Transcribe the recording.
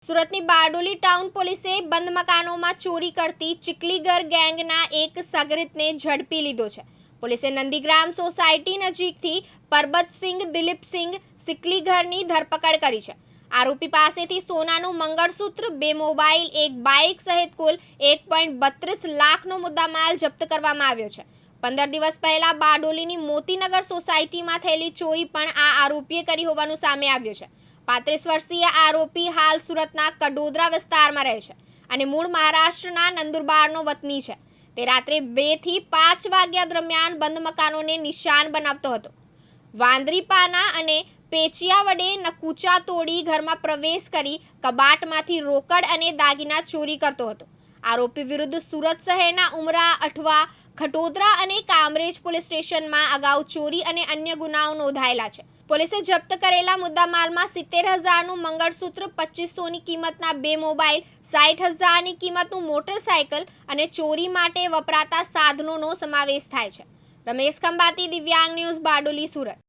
સુરતની બારડોલી ટાઉન પોલીસે બંધ મકાનોમાં ચોરી કરતી ચીખલીગર ગેંગના એક સગીરને ઝડપી લીધો છે. પોલીસે નંદીગ્રામ સોસાયટી નજીકથી પરબતસિંહ દિલીપસિંહ ચીખલીગરની ધરપકડ કરી છે. આરોપી પાસેથી સોનાનું મંગળસૂત્ર, 2 મોબાઈલ, એક બાઇક સહિત કુલ 1.32 લાખનો મુદ્દામાલ જપ્ત કરવામાં આવ્યો છે. 15 દિવસ પહેલા બારડોલીની મોતીનગર સોસાયટીમાં થયેલી ચોરી પણ આ આરોપીએ કરી હોવાનું સામે આવ્યું છે. 35 વર્ષીય આરોપી હાલ સુરતના કડોદરા વિસ્તારમાં રહે છે અને મૂળ મહારાષ્ટ્રના નંદુરબારનો વતની છે. તે રાત્રે 2 થી 5 વાગ્યા દરમિયાન બંધ મકાનોને નિશાન બનાવતો હતો. વાંદરીપાના અને પેચિયા વડે નકુચા તોડી ઘરમાં પ્રવેશ કરી કબાટમાંથી રોકડ અને દાગીના ચોરી કરતો હતો. આરોપી વિરુદ્ધ સુરત શહેરના ઉમરા, અઠવા, ખટોદરા અને કામરેજ પોલીસ સ્ટેશનમાં અગાઉ ચોરી અને અન્ય ગુનાઓ નોંધાયેલા છે. પોલીસે જપ્ત કરેલા મુદ્દામાલમાં 70,000નું મંગળસૂત્ર, 2500ની કિંમતના 2 મોબાઈલ, 60,000ની કિંમતનું મોટરસાયકલ અને ચોરી માટે વપરાતા સાધનોનો સમાવેશ થાય છે. રમેશ ખંભાતી, દિવ્યાંગ ન્યૂઝ, બારડોલી, સુરત.